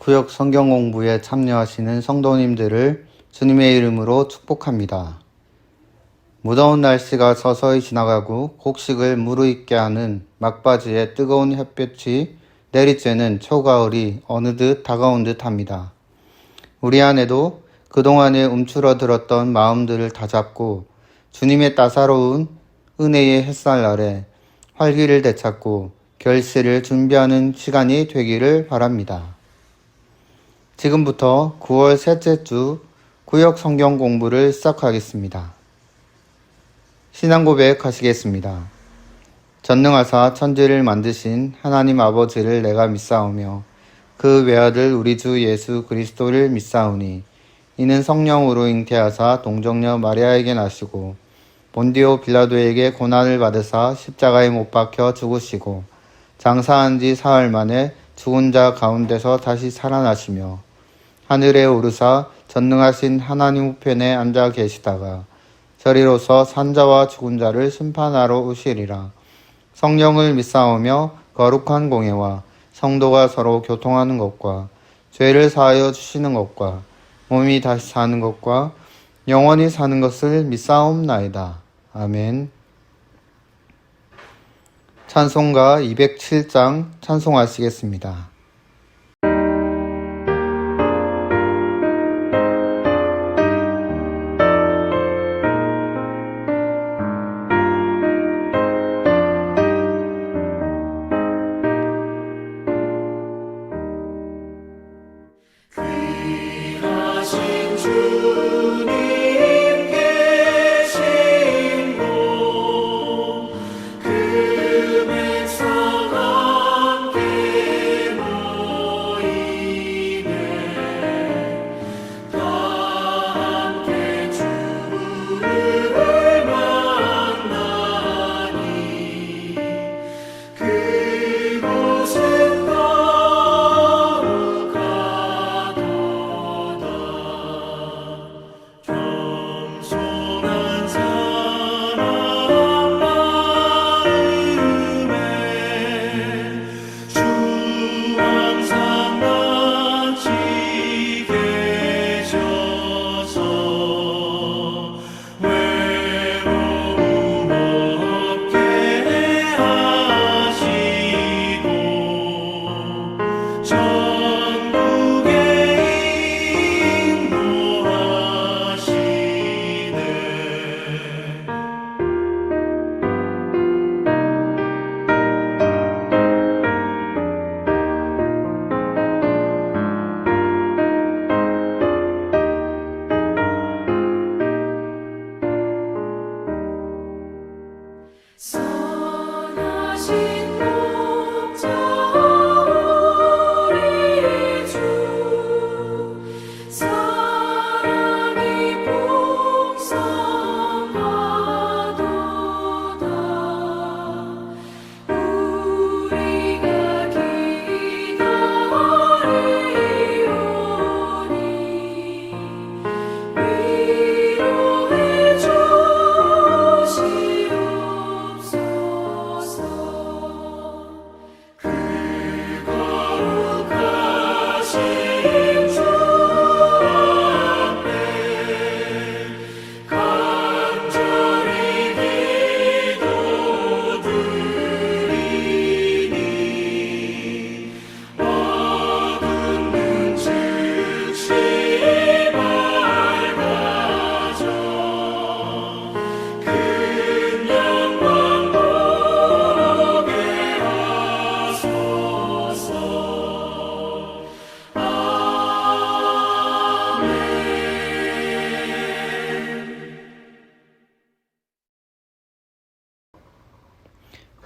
구역 성경 공부에 참여하시는 성도님들을 주님의 이름으로 축복합니다. 무더운 날씨가 서서히 지나가고 곡식을 무르익게 하는 막바지에 뜨거운 햇볕이 내리쬐는 초가을이 어느덧 다가온 듯합니다. 우리 안에도 그동안에 움츠러들었던 마음들을 다잡고 주님의 따사로운 은혜의 햇살 아래 활기를 되찾고 결실을 준비하는 시간이 되기를 바랍니다. 지금부터 9월 셋째 주 구역 성경 공부를 시작하겠습니다. 신앙 고백하시겠습니다. 전능하사 천지를 만드신 하나님 아버지를 내가 믿사오며 그 외아들 우리 주 예수 그리스도를 믿사오니 이는 성령으로 잉태하사 동정녀 마리아에게 나시고 본디오 빌라도에게 고난을 받으사 십자가에 못 박혀 죽으시고 장사한 지 사흘 만에 죽은 자 가운데서 다시 살아나시며 하늘에 오르사 전능하신 하나님 우편에 앉아 계시다가 저리로서 산자와 죽은 자를 심판하러 오시리라. 성령을 믿사오며 거룩한 공예와 성도가 서로 교통하는 것과 죄를 사하여 주시는 것과 몸이 다시 사는 것과 영원히 사는 것을 믿사옵나이다. 아멘. 찬송가 207장 찬송하시겠습니다.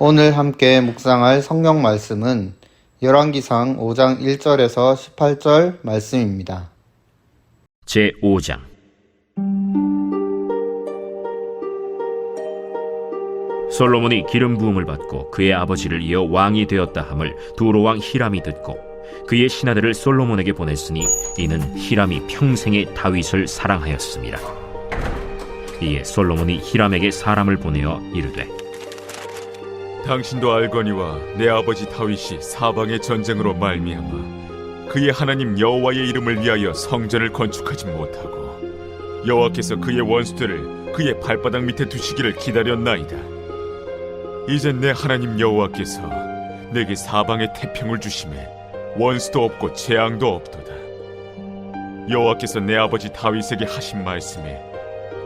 오늘 함께 묵상할 성경 말씀은 열왕기상 5장 1절에서 18절 말씀입니다. 제5장 솔로몬이 기름 부음을 받고 그의 아버지를 이어 왕이 되었다 함을 두로왕 히람이 듣고 그의 신하들을 솔로몬에게 보냈으니 이는 히람이 평생에 다윗을 사랑하였습니다. 이에 솔로몬이 히람에게 사람을 보내어 이르되 당신도 알거니와 내 아버지 다윗이 사방의 전쟁으로 말미암아 그의 하나님 여호와의 이름을 위하여 성전을 건축하지 못하고 여호와께서 그의 원수들을 그의 발바닥 밑에 두시기를 기다렸나이다. 이제 내 하나님 여호와께서 내게 사방에 태평을 주심에 원수도 없고 재앙도 없도다. 여호와께서 내 아버지 다윗에게 하신 말씀에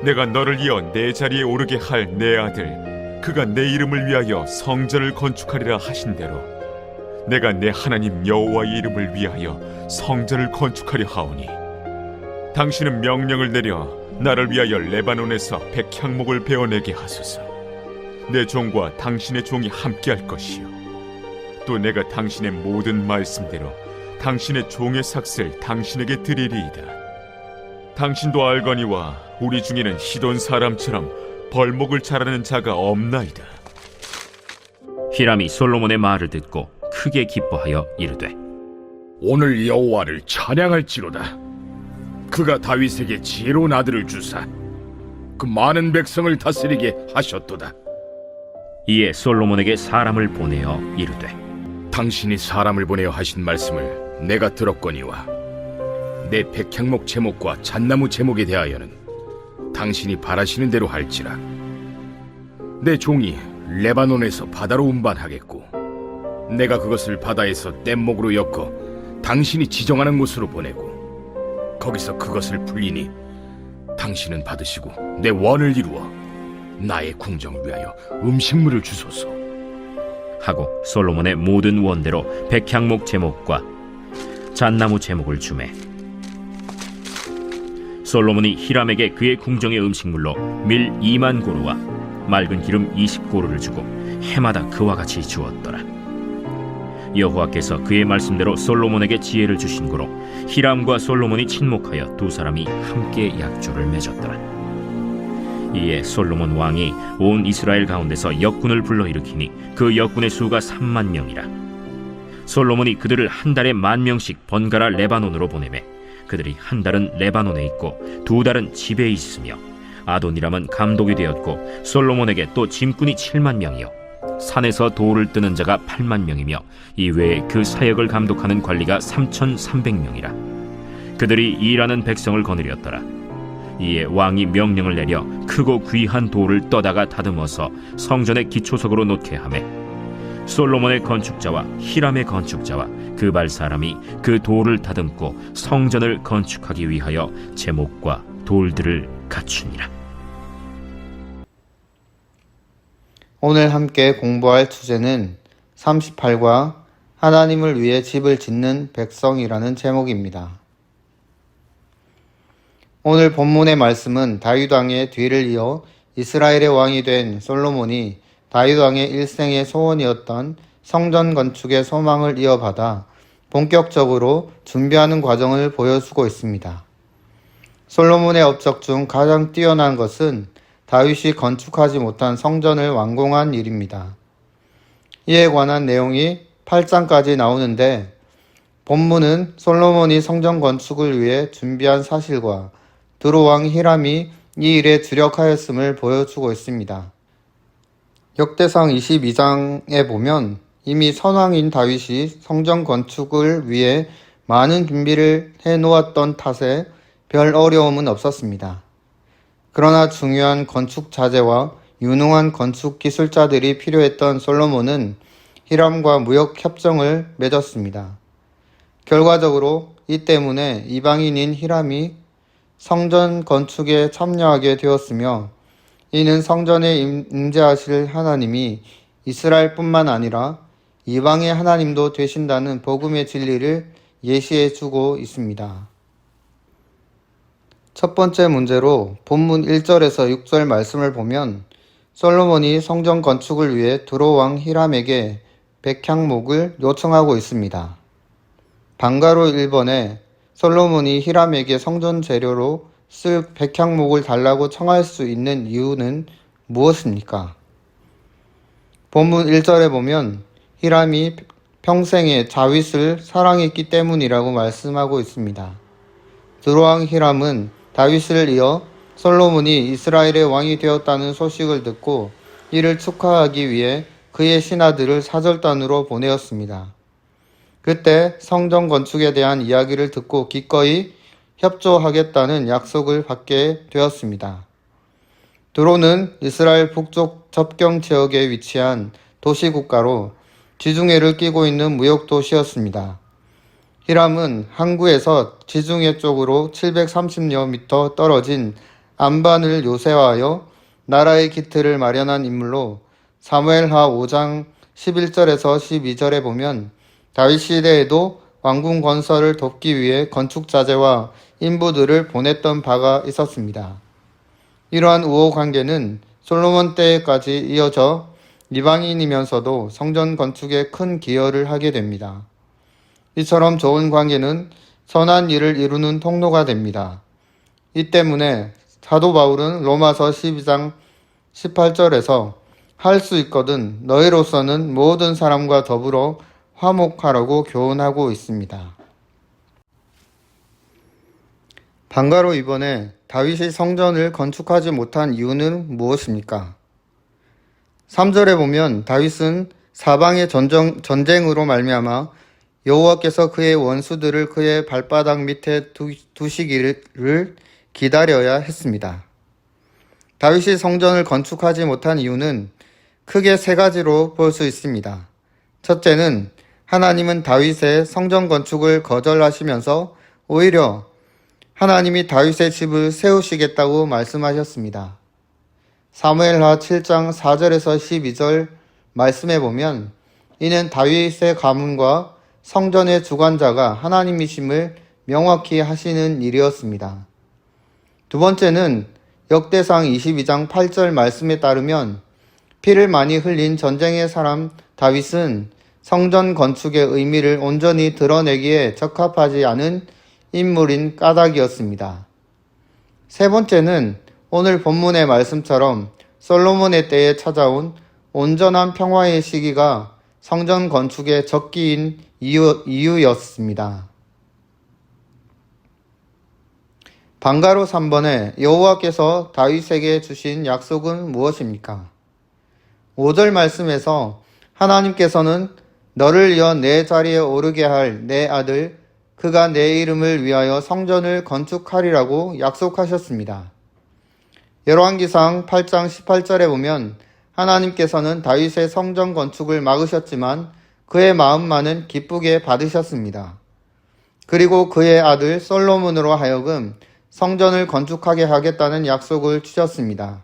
내가 너를 이어 내 자리에 오르게 할 내 아들 그가 내 이름을 위하여 성전을 건축하리라 하신 대로 내가 내 하나님 여호와의 이름을 위하여 성전을 건축하려 하오니 당신은 명령을 내려 나를 위하여 레바논에서 백향목을 베어내게 하소서. 내 종과 당신의 종이 함께할 것이요 또 내가 당신의 모든 말씀대로 당신의 종의 삭슬 당신에게 드리리이다. 당신도 알거니와 우리 중에는 시돈 사람처럼 벌목을 잘하는 자가 없나이다. 히람이 솔로몬의 말을 듣고 크게 기뻐하여 이르되 오늘 여호와를 찬양할지로다. 그가 다윗에게 지혜로운 아들을 주사 그 많은 백성을 다스리게 하셨도다. 이에 솔로몬에게 사람을 보내어 이르되 당신이 사람을 보내어 하신 말씀을 내가 들었거니와 내 백향목 제목과 잣나무 제목에 대하여는 당신이 바라시는 대로 할지라. 내 종이 레바논에서 바다로 운반하겠고 내가 그것을 바다에서 뗏목으로 엮어 당신이 지정하는 곳으로 보내고 거기서 그것을 풀리니 당신은 받으시고 내 원을 이루어 나의 궁정을 위하여 음식물을 주소서 하고 솔로몬의 모든 원대로 백향목 제목과 잣나무 제목을 주매 솔로몬이 히람에게 그의 궁정의 음식물로 밀 2만 고루와 맑은 기름 20고루를 주고 해마다 그와 같이 주었더라. 여호와께서 그의 말씀대로 솔로몬에게 지혜를 주신 고로 히람과 솔로몬이 친목하여 두 사람이 함께 약조를 맺었더라. 이에 솔로몬 왕이 온 이스라엘 가운데서 역군을 불러일으키니 그 역군의 수가 3만 명이라. 솔로몬이 그들을 한 달에 10,000명씩 번갈아 레바논으로 보내매 그들이 한 달은 레바논에 있고 두 달은 집에 있으며 아도니람은 감독이 되었고 솔로몬에게 또 짐꾼이 7만 명이요 산에서 돌을 뜨는 자가 8만 명이며 이외에 그 사역을 감독하는 관리가 3,300명이라. 그들이 일하는 백성을 거느렸더라. 이에 왕이 명령을 내려 크고 귀한 돌을 떠다가 다듬어서 성전의 기초석으로 놓게 하매 솔로몬의 건축자와 히람의 건축자와 그발 사람이 그 돌을 다듬고 성전을 건축하기 위하여 제목과 돌들을 갖추니라. 오늘 함께 공부할 주제는 38과 하나님을 위해 집을 짓는 백성이라는 제목입니다. 오늘 본문의 말씀은 다윗 왕의 뒤를 이어 이스라엘의 왕이 된 솔로몬이 다윗 왕의 일생의 소원이었던 성전 건축의 소망을 이어받아 본격적으로 준비하는 과정을 보여주고 있습니다. 솔로몬의 업적 중 가장 뛰어난 것은 다윗이 건축하지 못한 성전을 완공한 일입니다. 이에 관한 내용이 8장까지 나오는데 본문은 솔로몬이 성전 건축을 위해 준비한 사실과 드로왕 히람이 이 일에 주력하였음을 보여주고 있습니다. 역대상 22장에 보면 이미 선왕인 다윗이 성전 건축을 위해 많은 준비를 해놓았던 탓에 별 어려움은 없었습니다. 그러나 중요한 건축 자재와 유능한 건축 기술자들이 필요했던 솔로몬은 히람과 무역 협정을 맺었습니다. 결과적으로 이 때문에 이방인인 히람이 성전 건축에 참여하게 되었으며 이는 성전에 임재하실 하나님이 이스라엘뿐만 아니라 이방의 하나님도 되신다는 복음의 진리를 예시해 주고 있습니다. 첫 번째 문제로 본문 1절에서 6절 말씀을 보면 솔로몬이 성전 건축을 위해 두로왕 히람에게 백향목을 요청하고 있습니다. 방가로 1번에 솔로몬이 히람에게 성전 재료로 쓸 백향목을 달라고 청할 수 있는 이유는 무엇입니까? 본문 1절에 보면 히람이 평생에 다윗을 사랑했기 때문이라고 말씀하고 있습니다. 드로왕 히람은 다윗을 이어 솔로몬이 이스라엘의 왕이 되었다는 소식을 듣고 이를 축하하기 위해 그의 신하들을 사절단으로 보내었습니다. 그때 성전 건축에 대한 이야기를 듣고 기꺼이 협조하겠다는 약속을 받게 되었습니다. 두로는 이스라엘 북쪽 접경 지역에 위치한 도시국가로 지중해를 끼고 있는 무역도시였습니다. 히람은 항구에서 지중해 쪽으로 730여 미터 떨어진 안반을 요새화하여 나라의 기틀을 마련한 인물로 사무엘하 5장 11절에서 12절에 보면 다윗 시대에도 왕궁 건설을 돕기 위해 건축자재와 인부들을 보냈던 바가 있었습니다. 이러한 우호 관계는 솔로몬 때까지 이어져 이방인이면서도 성전 건축에 큰 기여를 하게 됩니다. 이처럼 좋은 관계는 선한 일을 이루는 통로가 됩니다. 이 때문에 사도 바울은 로마서 12장 18절에서 할 수 있거든 너희로서는 모든 사람과 더불어 화목하라고 교훈하고 있습니다. 방가로 이번에 다윗이 성전을 건축하지 못한 이유는 무엇입니까? 3절에 보면 다윗은 사방의 전쟁으로 말미암아 여호와께서 그의 원수들을 그의 발바닥 밑에 두시기를 기다려야 했습니다. 다윗이 성전을 건축하지 못한 이유는 크게 세 가지로 볼 수 있습니다. 첫째는 하나님은 다윗의 성전 건축을 거절하시면서 오히려 하나님이 다윗의 집을 세우시겠다고 말씀하셨습니다. 사무엘하 7장 4절에서 12절 말씀에 보면 이는 다윗의 가문과 성전의 주관자가 하나님이심을 명확히 하시는 일이었습니다. 두 번째는 역대상 22장 8절 말씀에 따르면 피를 많이 흘린 전쟁의 사람 다윗은 성전 건축의 의미를 온전히 드러내기에 적합하지 않은 인물인 까닭이었습니다. 세 번째는 오늘 본문의 말씀처럼 솔로몬의 때에 찾아온 온전한 평화의 시기가 성전 건축의 적기인 이유였습니다. 방가로 3번에 여호와께서 다윗에게 주신 약속은 무엇입니까? 5절 말씀에서 하나님께서는 너를 이어 내 자리에 오르게 할 내 아들 그가 내 이름을 위하여 성전을 건축하리라고 약속하셨습니다. 열왕기상 8장 18절에 보면 하나님께서는 다윗의 성전 건축을 막으셨지만 그의 마음만은 기쁘게 받으셨습니다. 그리고 그의 아들 솔로몬으로 하여금 성전을 건축하게 하겠다는 약속을 주셨습니다.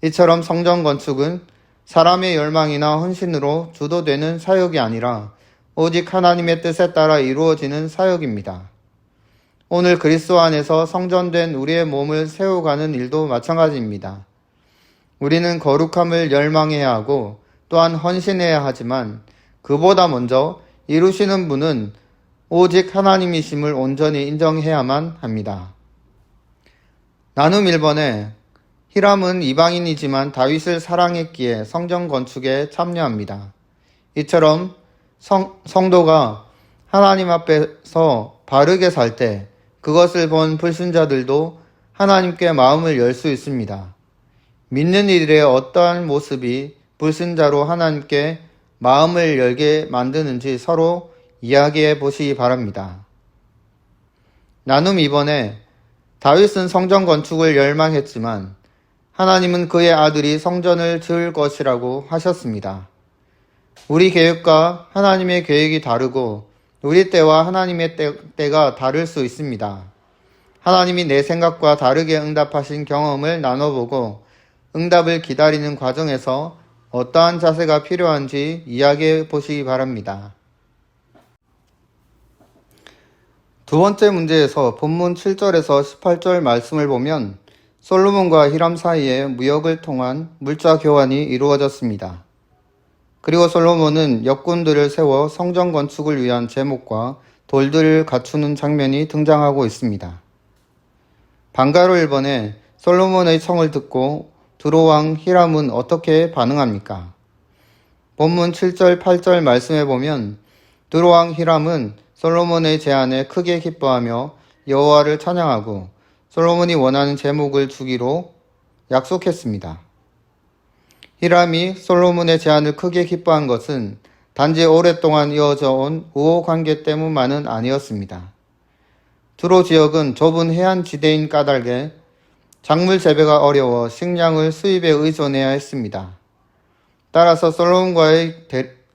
이처럼 성전 건축은 사람의 열망이나 헌신으로 주도되는 사역이 아니라 오직 하나님의 뜻에 따라 이루어지는 사역입니다. 오늘 그리스도 안에서 성전된 우리의 몸을 세워가는 일도 마찬가지입니다. 우리는 거룩함을 열망해야 하고 또한 헌신해야 하지만 그보다 먼저 이루시는 분은 오직 하나님이심을 온전히 인정해야만 합니다. 나눔 1번에 히람은 이방인이지만 다윗을 사랑했기에 성전 건축에 참여합니다. 이처럼 성도가 하나님 앞에서 바르게 살 때 그것을 본 불신자들도 하나님께 마음을 열 수 있습니다. 믿는 이들의 어떠한 모습이 불신자로 하나님께 마음을 열게 만드는지 서로 이야기해 보시기 바랍니다. 나눔 2번에 다윗은 성전 건축을 열망했지만 하나님은 그의 아들이 성전을 지을 것이라고 하셨습니다. 우리 계획과 하나님의 계획이 다르고 우리 때와 하나님의 때가 다를 수 있습니다. 하나님이 내 생각과 다르게 응답하신 경험을 나눠보고 응답을 기다리는 과정에서 어떠한 자세가 필요한지 이야기해 보시기 바랍니다. 두 번째 문제에서 본문 7절에서 18절 말씀을 보면 솔로몬과 히람 사이에 무역을 통한 물자 교환이 이루어졌습니다. 그리고 솔로몬은 역군들을 세워 성전 건축을 위한 제목과 돌들을 갖추는 장면이 등장하고 있습니다. 방가로 1번에 솔로몬의 청을 듣고 두로왕 히람은 어떻게 반응합니까? 본문 7절 8절 말씀에 보면 두로왕 히람은 솔로몬의 제안에 크게 기뻐하며 여호와를 찬양하고 솔로몬이 원하는 제목을 주기로 약속했습니다. 히람이 솔로몬의 제안을 크게 기뻐한 것은 단지 오랫동안 이어져 온 우호 관계 때문만은 아니었습니다. 두로 지역은 좁은 해안지대인 까닭에 작물 재배가 어려워 식량을 수입에 의존해야 했습니다. 따라서 솔로몬과의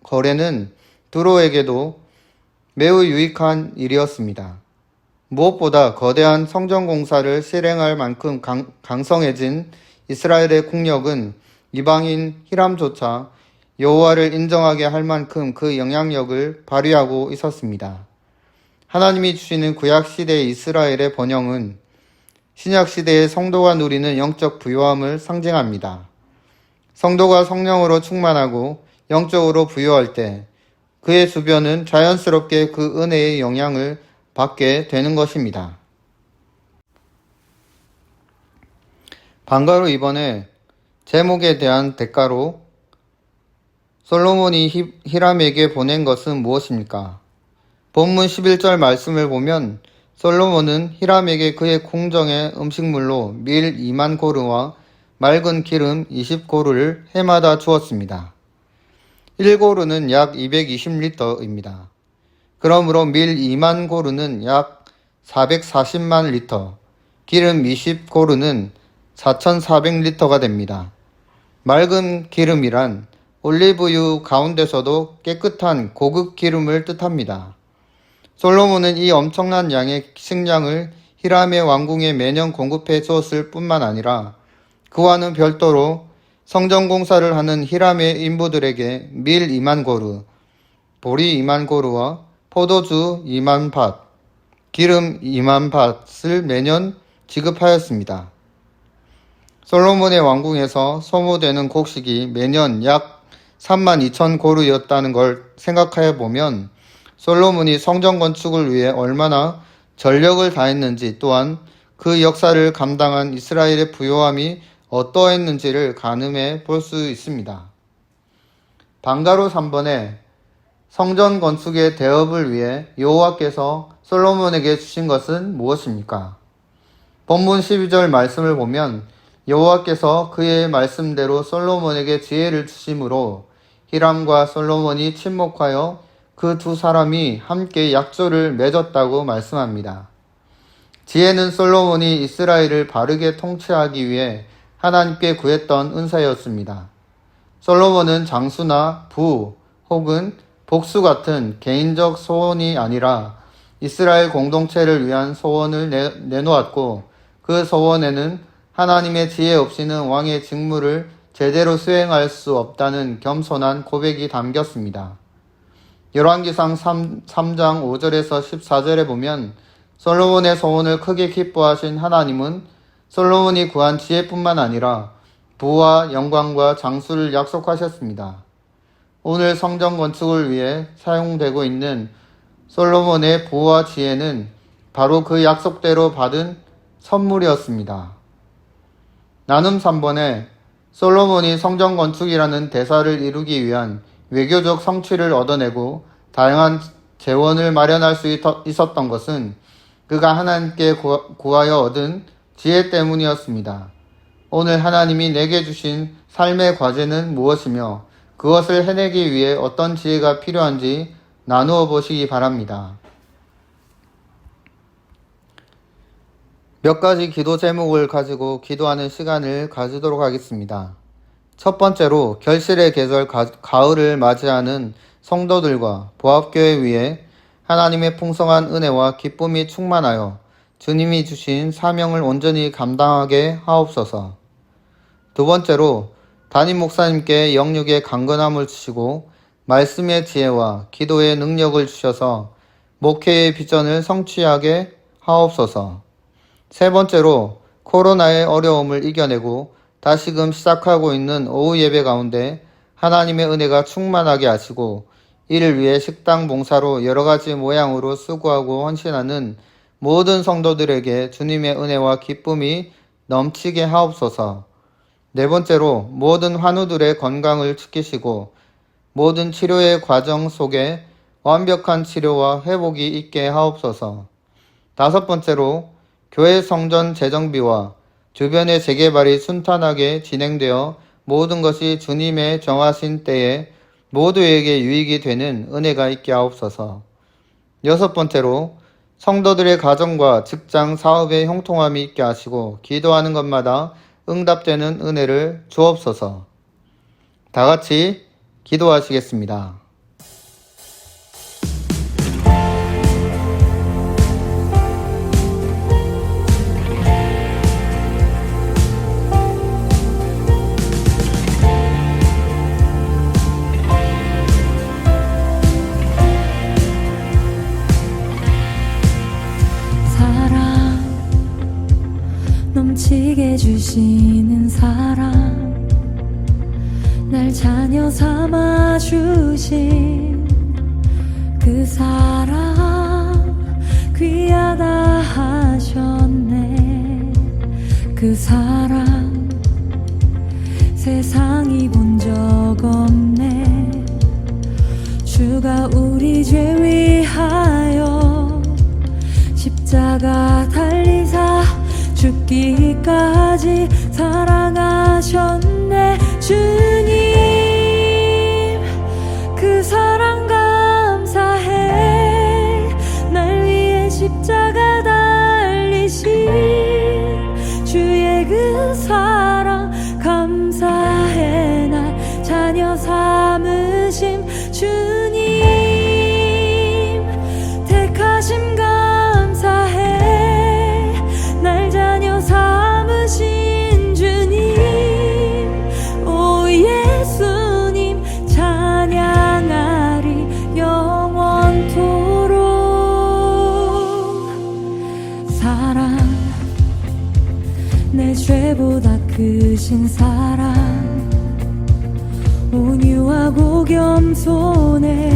거래는 두로에게도 매우 유익한 일이었습니다. 무엇보다 거대한 성전 공사를 실행할 만큼 강성해진 이스라엘의 국력은 이방인 히람조차 여호와를 인정하게 할 만큼 그 영향력을 발휘하고 있었습니다. 하나님이 주시는 구약시대의 이스라엘의 번영은 신약시대의 성도가 누리는 영적 부요함을 상징합니다. 성도가 성령으로 충만하고 영적으로 부요할 때 그의 주변은 자연스럽게 그 은혜의 영향을 받게 되는 것입니다. 방가로 이번에 제목에 대한 대가로 솔로몬이 히람에게 보낸 것은 무엇입니까? 본문 11절 말씀을 보면 솔로몬은 히람에게 그의 궁정의 음식물로 밀 2만 고르와 맑은 기름 20고루를 해마다 주었습니다. 1고루는 약 220리터입니다. 그러므로 밀 2만 고루는 약 440만 리터, 기름 20고루는 4,400리터가 됩니다. 맑은 기름이란 올리브유 가운데서도 깨끗한 고급 기름을 뜻합니다. 솔로몬은 이 엄청난 양의 식량을 히람의 왕궁에 매년 공급해 주었을 뿐만 아니라 그와는 별도로 성전 공사를 하는 히람의 인부들에게 밀 2만 고루, 보리 2만 고루와 포도주 2만 밭, 기름 2만 밭을 매년 지급하였습니다. 솔로몬의 왕궁에서 소모되는 곡식이 매년 약 3만 2천 고루였다는 걸 생각해 보면 솔로몬이 성전 건축을 위해 얼마나 전력을 다했는지 또한 그 역사를 감당한 이스라엘의 부요함이 어떠했는지를 가늠해 볼 수 있습니다. 방가로 3번에 성전 건축의 대업을 위해 여호와께서 솔로몬에게 주신 것은 무엇입니까? 본문 12절 말씀을 보면 여호와께서 그의 말씀대로 솔로몬에게 지혜를 주심으로 히람과 솔로몬이 친목하여 그 두 사람이 함께 약조를 맺었다고 말씀합니다. 지혜는 솔로몬이 이스라엘을 바르게 통치하기 위해 하나님께 구했던 은사였습니다. 솔로몬은 장수나 부 혹은 복수 같은 개인적 소원이 아니라 이스라엘 공동체를 위한 소원을 내놓았고 그 소원에는 하나님의 지혜 없이는 왕의 직무를 제대로 수행할 수 없다는 겸손한 고백이 담겼습니다. 열왕기상 3장 5절에서 14절에 보면 솔로몬의 소원을 크게 기뻐하신 하나님은 솔로몬이 구한 지혜뿐만 아니라 부와 영광과 장수를 약속하셨습니다. 오늘 성전 건축을 위해 사용되고 있는 솔로몬의 부와 지혜는 바로 그 약속대로 받은 선물이었습니다. 나눔 3번에 솔로몬이 성전 건축이라는 대사를 이루기 위한 외교적 성취를 얻어내고 다양한 재원을 마련할 수 있었던 것은 그가 하나님께 구하여 얻은 지혜 때문이었습니다. 오늘 하나님이 내게 주신 삶의 과제는 무엇이며 그것을 해내기 위해 어떤 지혜가 필요한지 나누어 보시기 바랍니다. 몇 가지 기도 제목을 가지고 기도하는 시간을 가지도록 하겠습니다. 첫 번째로 결실의 계절 가을을 맞이하는 성도들과 보합교회 위에 하나님의 풍성한 은혜와 기쁨이 충만하여 주님이 주신 사명을 온전히 감당하게 하옵소서. 두 번째로 담임 목사님께 영육의 강건함을 주시고 말씀의 지혜와 기도의 능력을 주셔서 목회의 비전을 성취하게 하옵소서. 세 번째로 코로나의 어려움을 이겨내고 다시금 시작하고 있는 오후 예배 가운데 하나님의 은혜가 충만하게 하시고 이를 위해 식당 봉사로 여러가지 모양으로 수고하고 헌신하는 모든 성도들에게 주님의 은혜와 기쁨이 넘치게 하옵소서. 네 번째로 모든 환우들의 건강을 지키시고 모든 치료의 과정 속에 완벽한 치료와 회복이 있게 하옵소서. 다섯 번째로 교회 성전 재정비와 주변의 재개발이 순탄하게 진행되어 모든 것이 주님의 정하신 때에 모두에게 유익이 되는 은혜가 있게 하옵소서. 여섯 번째로 성도들의 가정과 직장, 사업에 형통함이 있게 하시고 기도하는 것마다 응답되는 은혜를 주옵소서. 다 같이 기도하시겠습니다. 넘치게 주시는 사랑, 날 자녀 삼아 주신 그 사랑 귀하다 하셨네. 그 사랑 세상이 본 적 없네. 주가 우리 죄 위하여 십자가 달리사 죽기까지 사랑하셨네. 주님 그 사랑 감사해. 날 위해 십자가 달리신 주의 그 사랑 감사해. 날 자녀 삼으심 주님 택하심 감사해. 날 자녀 삼으신 주님, 오 예수님 찬양하리 영원토록. 사랑 내 죄보다 크신 사랑, 온유하고 겸손해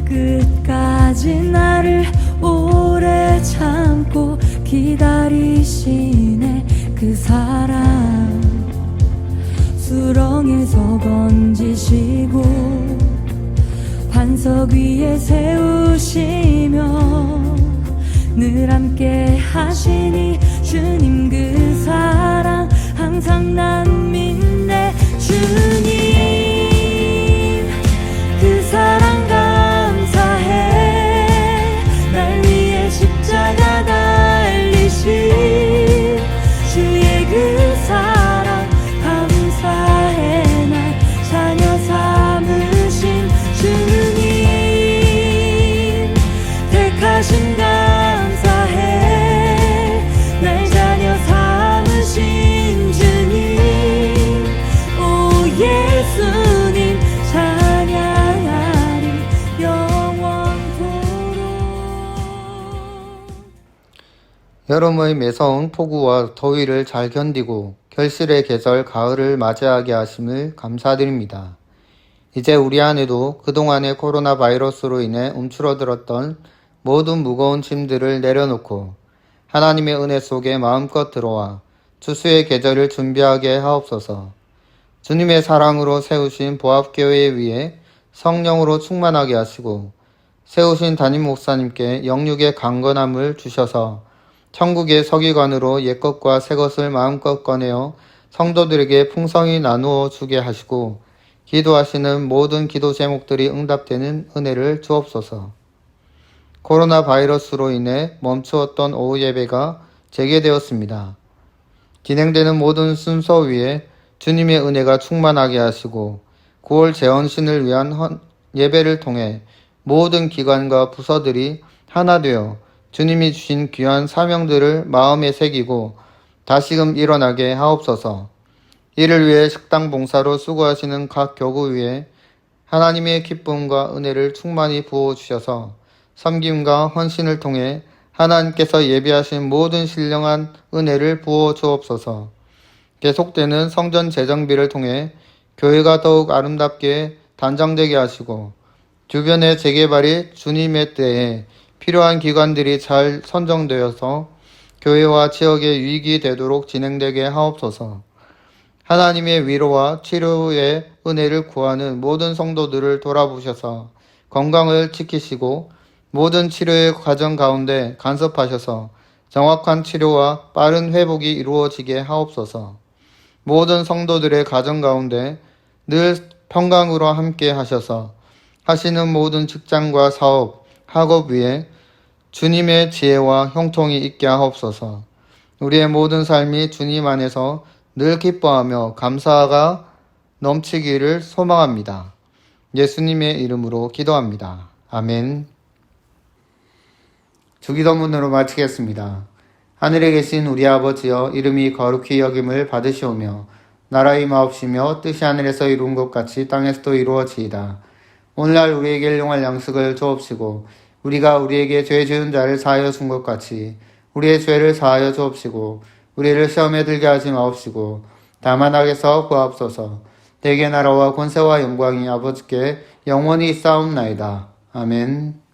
끝까지 나를 오래 참고 기다리시네. 그 사랑 수렁에서 건지시고 반석 위에 세우시며 늘 함께 하시니 주님 그 사랑 항상 난 믿네. 주님 그 사랑 감사해. 날 위해 십자가 달리신 주의 그 사랑 감사해. 날 자녀 삼으신 주님 택하신 감사해. 날 자녀 삼으신 주님, 오 예수님 찬양하리 영원토록. 여름의 매서운 폭우와 더위를 잘 견디고 결실의 계절 가을을 맞이하게 하심을 감사드립니다. 이제 우리 안에도 그동안의 코로나 바이러스로 인해 움츠러들었던 모든 무거운 짐들을 내려놓고 하나님의 은혜 속에 마음껏 들어와 추수의 계절을 준비하게 하옵소서. 주님의 사랑으로 세우신 보합교회 위에 성령으로 충만하게 하시고 세우신 담임 목사님께 영육의 강건함을 주셔서 천국의 서기관으로 옛것과 새것을 마음껏 꺼내어 성도들에게 풍성히 나누어 주게 하시고 기도하시는 모든 기도 제목들이 응답되는 은혜를 주옵소서. 코로나 바이러스로 인해 멈추었던 오후 예배가 재개되었습니다. 진행되는 모든 순서 위에 주님의 은혜가 충만하게 하시고 9월 재헌신을 위한 예배를 통해 모든 기관과 부서들이 하나 되어 주님이 주신 귀한 사명들을 마음에 새기고 다시금 일어나게 하옵소서. 이를 위해 식당 봉사로 수고하시는 각 교구 위에 하나님의 기쁨과 은혜를 충만히 부어주셔서 섬김과 헌신을 통해 하나님께서 예비하신 모든 신령한 은혜를 부어 주옵소서. 계속되는 성전 재정비를 통해 교회가 더욱 아름답게 단장되게 하시고 주변의 재개발이 주님의 때에 필요한 기관들이 잘 선정되어서 교회와 지역에 유익이 되도록 진행되게 하옵소서. 하나님의 위로와 치료의 은혜를 구하는 모든 성도들을 돌아보셔서 건강을 지키시고 모든 치료의 과정 가운데 간섭하셔서 정확한 치료와 빠른 회복이 이루어지게 하옵소서. 모든 성도들의 가정 가운데 늘 평강으로 함께 하셔서 하시는 모든 직장과 사업, 학업 위에 주님의 지혜와 형통이 있게 하옵소서. 우리의 모든 삶이 주님 안에서 늘 기뻐하며 감사가 넘치기를 소망합니다. 예수님의 이름으로 기도합니다. 아멘. 주기도문으로 마치겠습니다. 하늘에 계신 우리 아버지여, 이름이 거룩히 여김을 받으시오며 나라의 임하옵시며 뜻이 하늘에서 이룬 것 같이 땅에서도 이루어지이다. 오늘날 우리에게 일용할 양식을 주옵시고 우리가 우리에게 죄 지은 자를 사하여 준 것 같이 우리의 죄를 사하여 주옵시고 우리를 시험에 들게 하지 마옵시고 다만 악에서 구하옵소서. 대개 나라와 권세와 영광이 아버지께 영원히 있사옵나이다. 아멘.